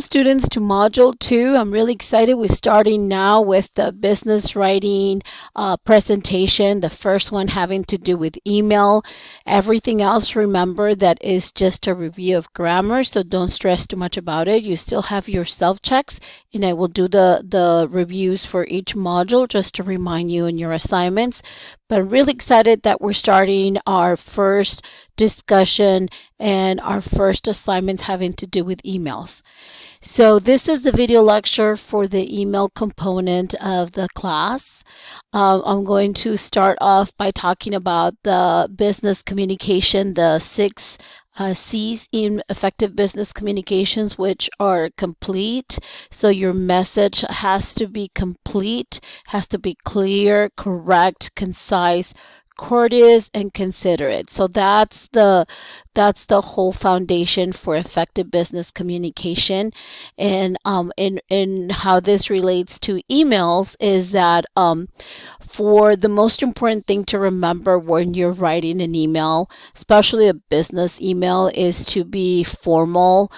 students to Module 2. I'm really excited. We're starting now with the business writing presentation, the first one having to do with email. Everything else, remember, that is just a review of grammar, so don't stress too much about it. You still have your self-checks, and I will do the reviews for each module just to remind you in your assignments. But I'm really excited that we're starting our first discussion and our first assignments having to do with emails. So this is the video lecture for the email component of the class. I'm going to start off by talking about the business communication, the 6 C's in effective business communications, which are complete. So your message has to be complete, has to be clear, correct, concise, courteous, and considerate. So that's the whole foundation for effective business communication. And in how this relates to emails is that for the most important thing to remember when you're writing an email, especially a business email, is to be formal.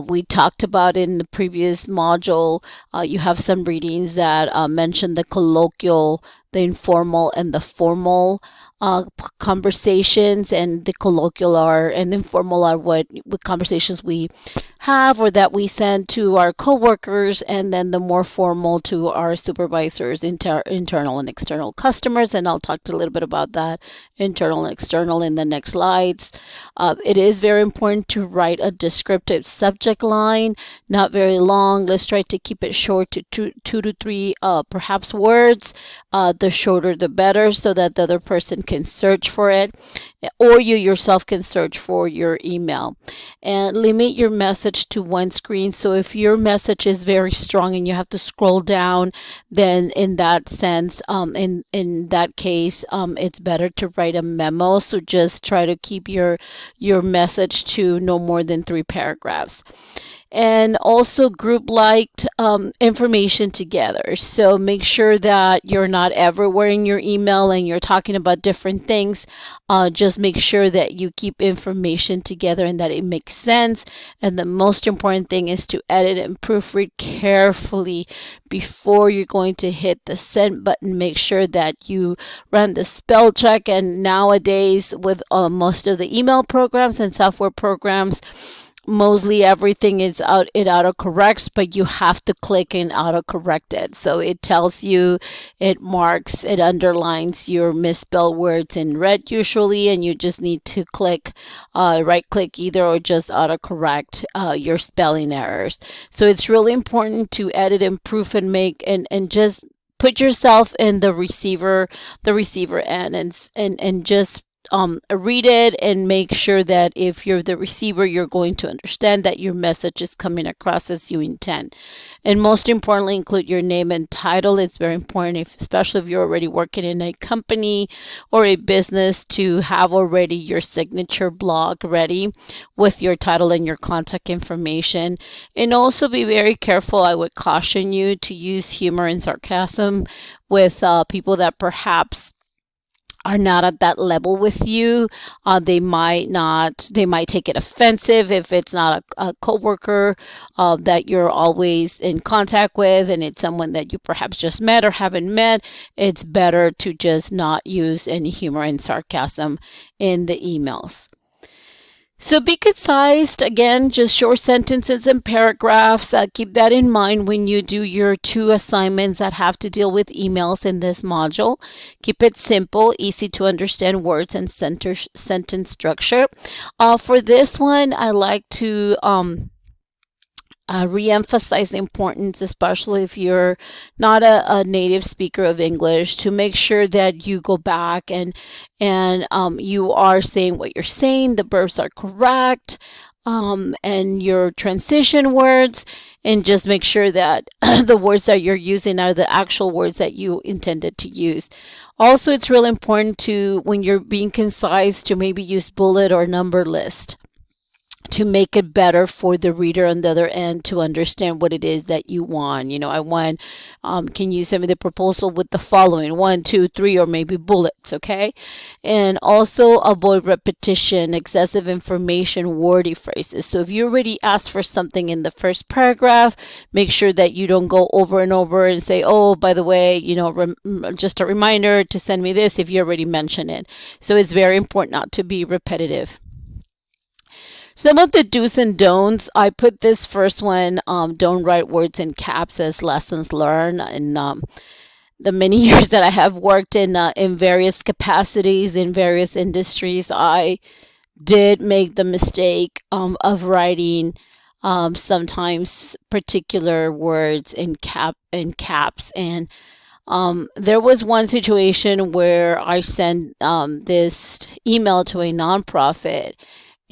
We talked about in the previous module, you have some readings that mention the colloquial, the informal, and the formal conversations, and the colloquial are and informal are what conversations we have or that we send to our coworkers, and then the more formal to our supervisors, internal and external customers. And I'll talk a little bit about that, internal and external, in the next slides. It is very important to write a descriptive subject line, not very long. Let's try to keep it short to two to three perhaps words. The shorter the better, so that the other person can search for it, or you yourself can search for your email. And limit your message to one screen. So if your message is very strong and you have to scroll down, then in that sense, in that case, it's better to write a memo. So just try to keep your message to no more than 3 paragraphs. And also group liked information together. So make sure that you're not everywhere in your email and you're talking about different things. Just make sure that you keep information together and that it makes sense. And the most important thing is to edit and proofread carefully before you're going to hit the send button. Make sure that you run the spell check. And nowadays, with most of the email programs and software programs, mostly everything is it autocorrects, but you have to click and autocorrect it. So it tells you, it marks, it underlines your misspelled words in red usually, and you just need to click, right click either, or just autocorrect your spelling errors. So it's really important to edit, improve, and make, and just put yourself in the receiver end, and just read it and make sure that if you're the receiver, you're going to understand that your message is coming across as you intend. And most importantly, include your name and title. It's very important, especially if you're already working in a company or a business, to have already your signature block ready with your title and your contact information. And also be very careful. I would caution you to use humor and sarcasm with people that perhaps are not at that level with you. They might take it offensive if it's not a coworker that you're always in contact with, and it's someone that you perhaps just met or haven't met. It's better to just not use any humor and sarcasm in the emails. So be concise, again, just short sentences and paragraphs. Keep that in mind when you do your 2 assignments that have to deal with emails in this module. Keep it simple, easy to understand words and sentence structure. For this one, I like to re-emphasize the importance, especially if you're not a native speaker of English, to make sure that you go back and you are saying what you're saying, the verbs are correct, and your transition words, and just make sure that the words that you're using are the actual words that you intended to use. Also, it's really important to, when you're being concise, to maybe use bullet or number list to make it better for the reader on the other end to understand what it is that you want. I want, can you send me the proposal with the following one, two, three, or maybe bullets, okay? And also avoid repetition, excessive information, wordy phrases. So if you already asked for something in the first paragraph, make sure that you don't go over and over and say, oh, by the way, just a reminder to send me this if you already mentioned it. So it's very important not to be repetitive. Some of the do's and don'ts, I put this first one, don't write words in caps as lessons learned. And the many years that I have worked in various capacities, in various industries, I did make the mistake of writing sometimes particular words in caps. And there was one situation where I sent this email to a nonprofit,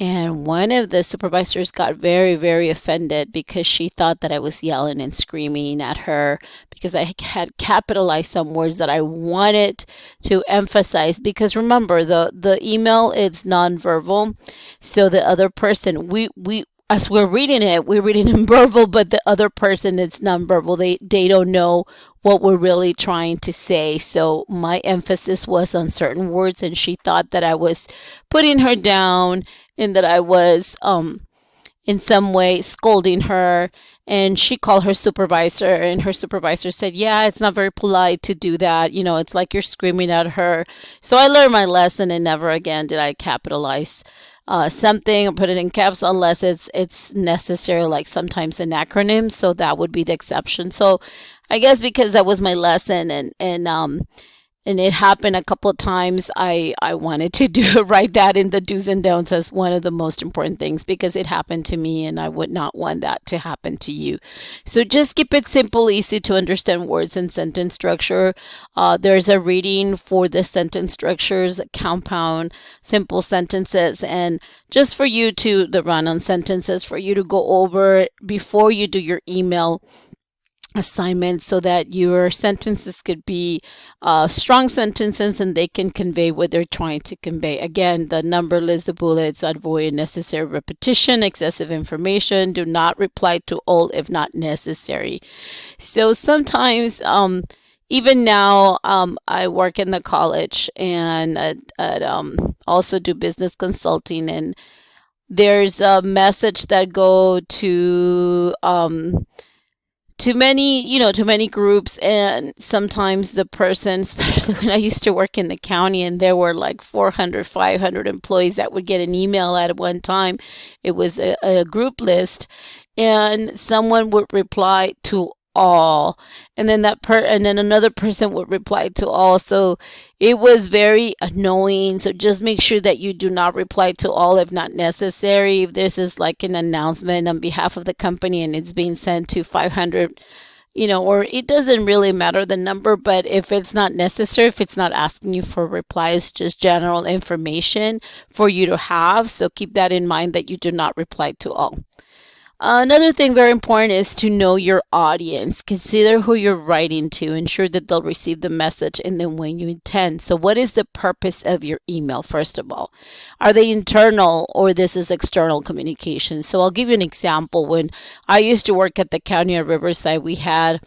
and one of the supervisors got very, very offended because she thought that I was yelling and screaming at her because I had capitalized some words that I wanted to emphasize. Because remember, the email is nonverbal, so the other person, we as we're reading it, we're reading in verbal, but the other person is nonverbal. They don't know what we're really trying to say. So my emphasis was on certain words, and she thought that I was putting her down and that I was in some way scolding her. And she called her supervisor, and her supervisor said, yeah, it's not very polite to do that. It's like you're screaming at her. So I learned my lesson, and never again did I capitalize something or put it in caps unless it's necessary, like sometimes an acronym. So that would be the exception. So I guess because that was my lesson, and it happened a couple of times, I wanted to write that in the do's and don'ts as one of the most important things, because it happened to me and I would not want that to happen to you. So just keep it simple, easy to understand words and sentence structure. There's a reading for the sentence structures, compound, simple sentences, and just for you to, the run-on sentences, for you to go over before you do your email assignment, so that your sentences could be strong sentences and they can convey what they're trying to convey. Again, the number list, the bullets, avoid unnecessary repetition, excessive information, do not reply to all if not necessary. So sometimes, even now, I work in the college and also do business consulting, and there's a message that go to many groups, and sometimes the person, especially when I used to work in the county and there were like 400, 500 employees that would get an email at one time. It was a group list, and someone would reply to all, and then and then another person would reply to all. So it was very annoying. So just make sure that you do not reply to all if not necessary. If this is like an announcement on behalf of the company and it's being sent to 500, or it doesn't really matter the number, but if it's not necessary, if it's not asking you for replies, just general information for you to have. So keep that in mind, that you do not reply to all. Another thing very important is to know your audience. Consider who you're writing to. Ensure that they'll receive the message and then when you intend. So what is the purpose of your email, first of all? Are they internal or this is external communication? So I'll give you an example. When I used to work at the county of Riverside, we had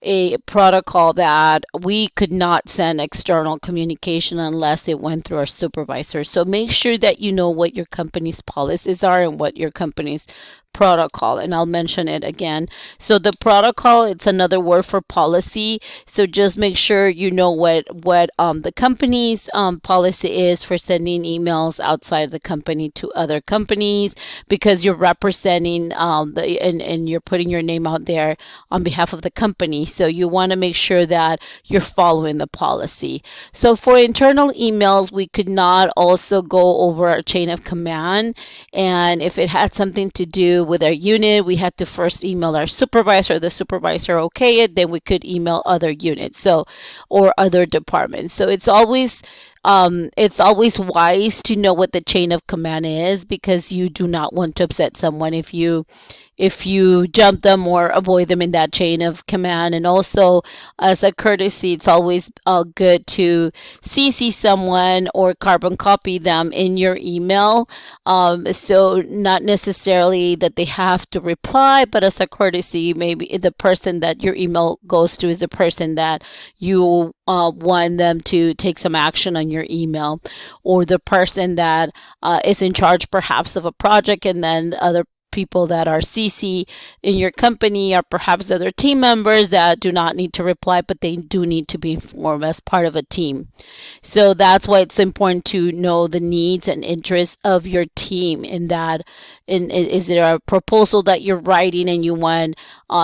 a protocol that we could not send external communication unless it went through our supervisor. So make sure that you know what your company's policies are and what your company's protocol, and I'll mention it again. So the protocol, it's another word for policy. So just make sure you know what the company's policy is for sending emails outside the company to other companies, because you're representing and you're putting your name out there on behalf of the company. So you want to make sure that you're following the policy. So for internal emails, we could not also go over our chain of command, and if it had something to do with our unit, we had to first email our supervisor. The supervisor okay it, then we could email other units, or other departments. So it's always wise to know what the chain of command is, because you do not want to upset someone if you if you jump them or avoid them in that chain of command. And also, as a courtesy, it's always good to CC someone or carbon copy them in your email. So not necessarily that they have to reply, but as a courtesy, maybe the person that your email goes to is the person that you want them to take some action on your email, or the person that is in charge perhaps of a project, and then other people that are CC in your company are perhaps other team members that do not need to reply, but they do need to be informed as part of a team. So that's why it's important to know the needs and interests of your team. In that, is there a proposal that you're writing and you want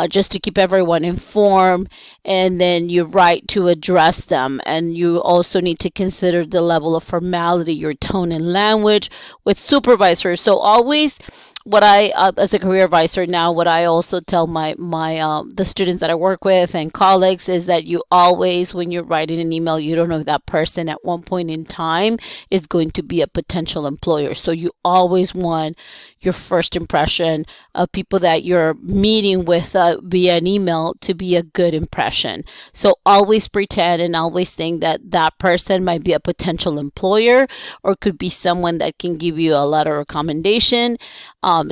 just to keep everyone informed, and then you write to address them, and you also need to consider the level of formality, your tone and language with supervisors. So always, what I as a career advisor now, what I also tell my the students that I work with and colleagues is that you always, when you're writing an email, you don't know if that person at one point in time is going to be a potential employer. So you always want your first impression of people that you're meeting with via an email to be a good impression. So always pretend and always think that that person might be a potential employer, or could be someone that can give you a letter of recommendation.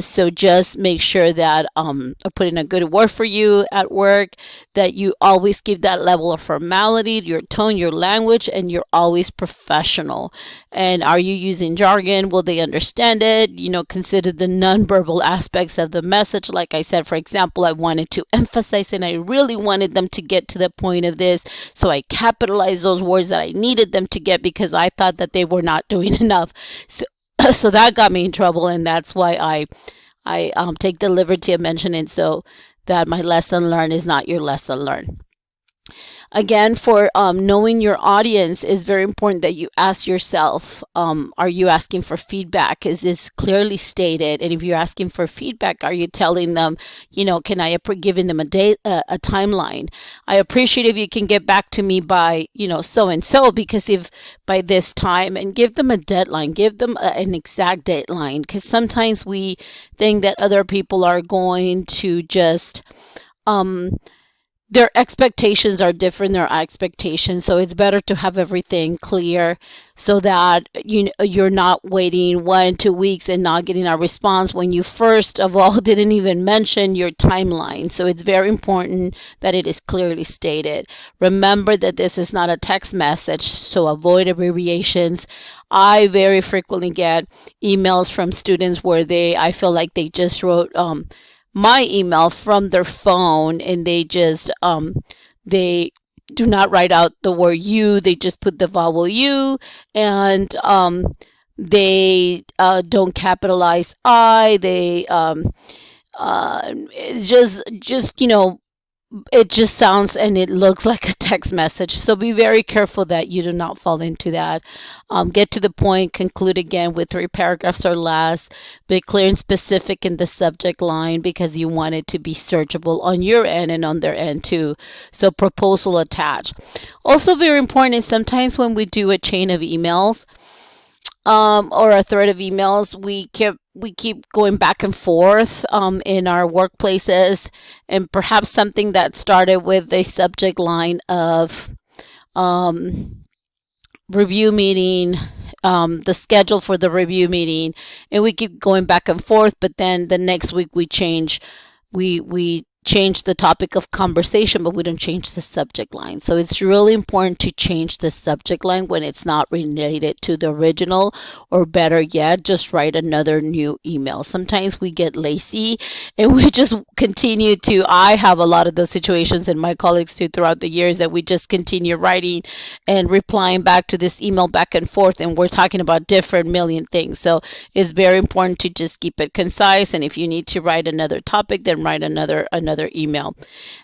So just make sure that I put in a good word for you at work, that you always give that level of formality, your tone, your language, and you're always professional. And are you using jargon? Will they understand it? Consider the nonverbal aspects of the message. Like I said, for example, I wanted to emphasize and I really wanted them to get to the point of this. So I capitalized those words that I needed them to get because I thought that they were not doing enough. So that got me in trouble, and that's why I take the liberty of mentioning so that my lesson learned is not your lesson learned. Again, for knowing your audience is very important that you ask yourself, are you asking for feedback? Is this clearly stated? And if you're asking for feedback, are you telling them, can I giving them a date, a timeline? I appreciate if you can get back to me by, so and so, because if by this time, and give them a deadline, give them an exact deadline, because sometimes we think that other people are going to just, their expectations are different, their expectations, so it's better to have everything clear so that you're not waiting 1-2 weeks and not getting a response when you first of all didn't even mention your timeline. So it's very important that it is clearly stated. Remember that this is not a text message, so avoid abbreviations. I very frequently get emails from students where I feel like they just wrote my email from their phone, and they just they do not write out the word you, they just put the vowel u, and they don't capitalize I, they just it just sounds and it looks like a text message. So be very careful that you do not fall into that. Get to the point, conclude again with 3 paragraphs or less. Be clear and specific in the subject line because you want it to be searchable on your end and on their end too. So proposal attached. Also very important is sometimes when we do a chain of emails, or a thread of emails, we keep going back and forth in our workplaces, and perhaps something that started with a subject line of review meeting, the schedule for the review meeting, and we keep going back and forth, but then the next week we change the topic of conversation, but we don't change the subject line. So it's really important to change the subject line when it's not related to the original, or better yet, just write another new email. Sometimes we get lazy and we just continue to, I have a lot of those situations, and my colleagues too, throughout the years, that we just continue writing and replying back to this email back and forth, and we're talking about different million things. So it's very important to just keep it concise, and if you need to write another topic, then write another email.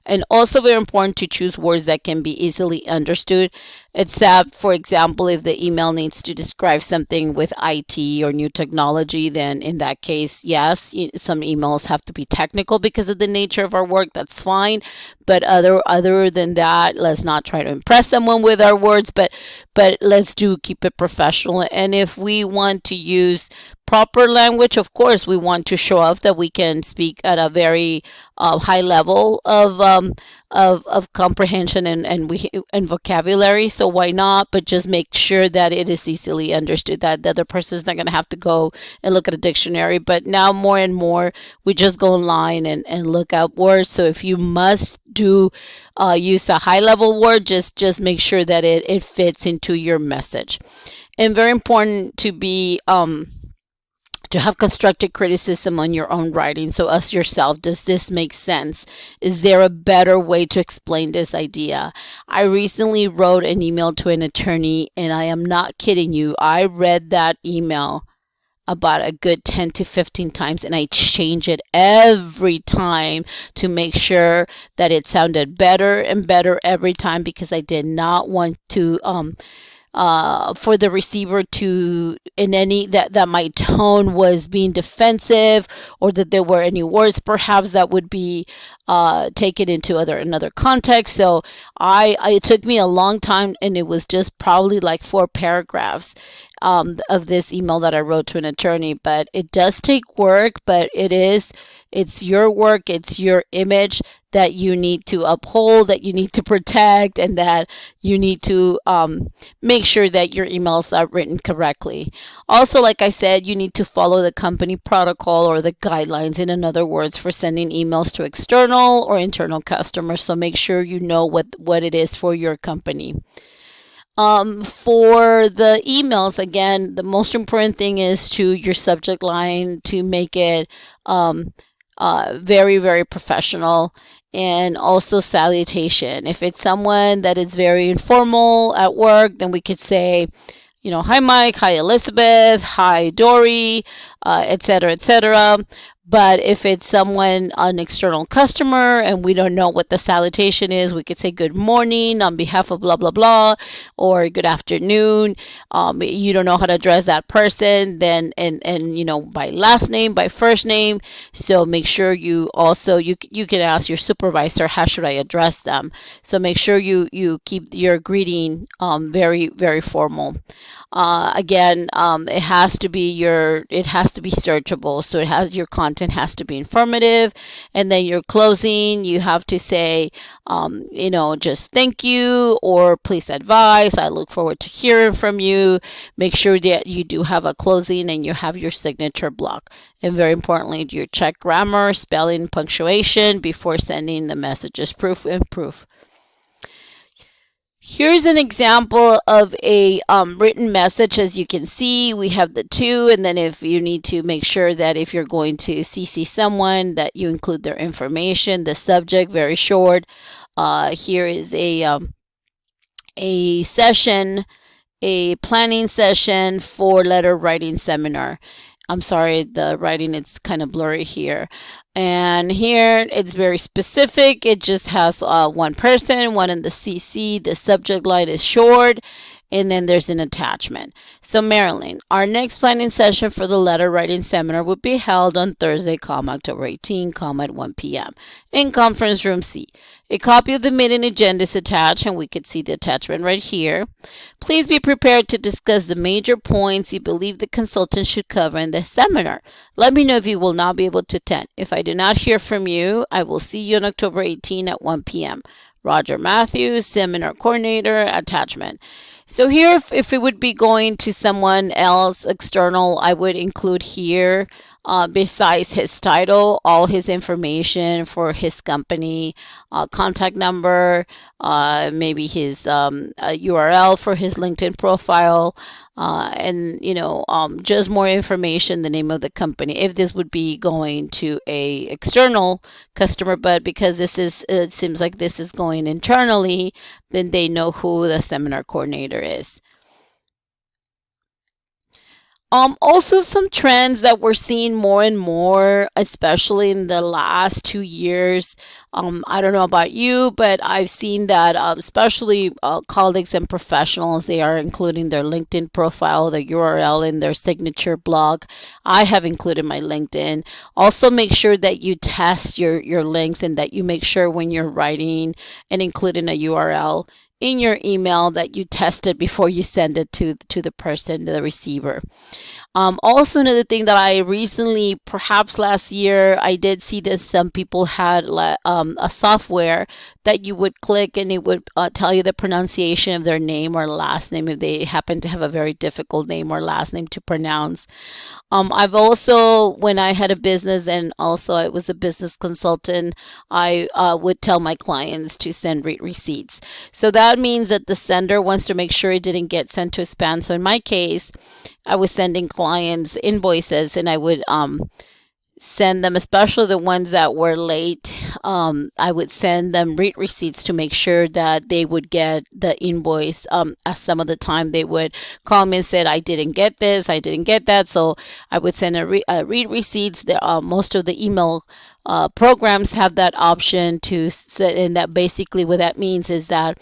And also very important to choose words that can be easily understood, except for example, if the email needs to describe something with IT or new technology, then in that case, yes, some emails have to be technical because of the nature of our work. That's fine. But other than that, let's not try to impress someone with our words, but let's keep it professional. And if we want to use proper language. Of course, we want to show off that we can speak at a very high level of comprehension and vocabulary. So why not? But just make sure that it is easily understood. That the other person is not going to have to go and look at a dictionary. But now more and more, we just go online and look at words. So if you must do use a high level word, just make sure that it fits into your message. And very important to have constructive criticism on your own writing. So ask yourself, does this make sense? Is there a better way to explain this idea? I recently wrote an email to an attorney, and I am not kidding you. I read that email about a good 10 to 15 times, and I change it every time to make sure that it sounded better and better every time, because I did not want to for the receiver to in any that my tone was being defensive, or that there were any words perhaps that would be taken into another context. So it took me a long time, and it was just probably like 4 paragraphs of this email that I wrote to an attorney. But it does take work, but it's your work, it's your image that you need to uphold, that you need to protect, and that you need to make sure that your emails are written correctly. Also, like I said, you need to follow the company protocol or the guidelines, in other words, for sending emails to external or internal customers. So make sure you know what it is for your company. For the emails, again, the most important thing is to your subject line, to make it very, very professional, and also salutation. If it's someone that is very informal at work, then we could say, hi Mike, hi Elizabeth, hi Dory, etc., etc. But if it's an external customer, and we don't know what the salutation is, we could say good morning on behalf of blah, blah, blah, or good afternoon. You don't know how to address that person, then, and by last name, by first name. So make sure you can ask your supervisor, how should I address them? So make sure you keep your greeting very, very formal. Again, it has to be searchable. So your content has to be informative, and then your closing, you have to say, just thank you, or please advise, I look forward to hearing from you. Make sure that you do have a closing and you have your signature block. And very importantly, you check grammar, spelling, punctuation before sending the messages. Proof and proof. Here's an example of a written message. As you can see, we have the to, and then if you need to make sure that if you're going to CC someone, that you include their information, the subject, very short. Here is a session, a planning session for letter writing seminar. I'm sorry, the writing is kind of blurry here. And here it's very specific. It just has one person, one in the CC. The subject line is short, and then there's an attachment. So Marilyn, our next planning session for the letter writing seminar would be held on Thursday, October 18, at 1 p.m. in conference room C. A copy of the meeting agenda is attached, and we could see the attachment right here. Please be prepared to discuss the major points you believe the consultant should cover in this seminar. Let me know if you will not be able to attend. If I do not hear from you, I will see you on October 18 at 1 p.m. Roger Matthews, Seminar Coordinator, attachment. So here, if it would be going to someone else external, I would include here, besides his title, all his information for his company, contact number, maybe his URL for his LinkedIn profile, and just more information, the name of the company, if this would be going to a external customer. But because it seems like this is going internally, then they know who the seminar coordinator is. Also, some trends that we're seeing more and more, especially in the last 2 years. I don't know about you, but I've seen that especially colleagues and professionals, they are including their LinkedIn profile, their URL in their signature blog. I have included my LinkedIn. Also, make sure that you test your links, and that you make sure when you're writing and including a URL, in your email that you tested before you send it to the person, the receiver. Also, another thing that I recently, perhaps last year, I did see that some people had a software that you would click and it would tell you the pronunciation of their name or last name if they happen to have a very difficult name or last name to pronounce. I've also, when I had a business and also I was a business consultant, I would tell my clients to send receipts. So that means that the sender wants to make sure it didn't get sent to spam. So in my case, I was sending clients invoices and I would send them, especially the ones that were late. I would send them receipts to make sure that they would get the invoice. As some of the time they would call me and said, I didn't get this, I didn't get that. So I would send read receipts. Most of the email programs have that option to set, and that basically what that means is that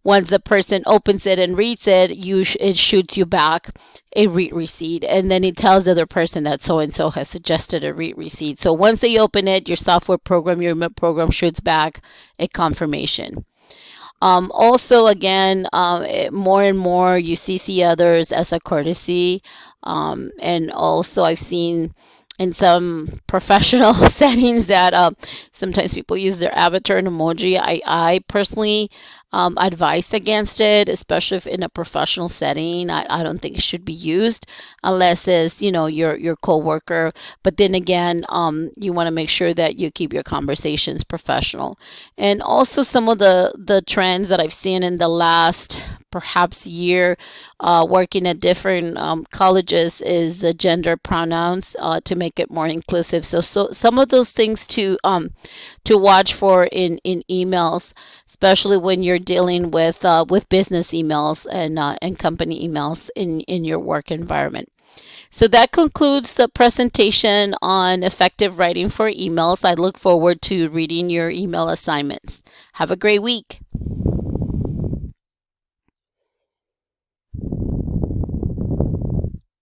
once the person opens it and reads it, it shoots you back a read receipt, and then it tells the other person that so and so has suggested a read receipt. So once they open it, your software program, your email program shoots back a confirmation. Also, again, more and more you CC others as a courtesy, and also I've seen in some professional settings that sometimes people use their avatar and emoji. I personally advise against it, especially if in a professional setting. I don't think it should be used unless it's, your coworker. But then again, you want to make sure that you keep your conversations professional. And also some of the trends that I've seen in the last perhaps year working at different colleges is the gender pronouns to make it more inclusive. So some of those things to watch for in emails, especially when you're dealing with business emails and company emails in your work environment. So that concludes the presentation on effective writing for emails. I look forward to reading your email assignments. Have a great week.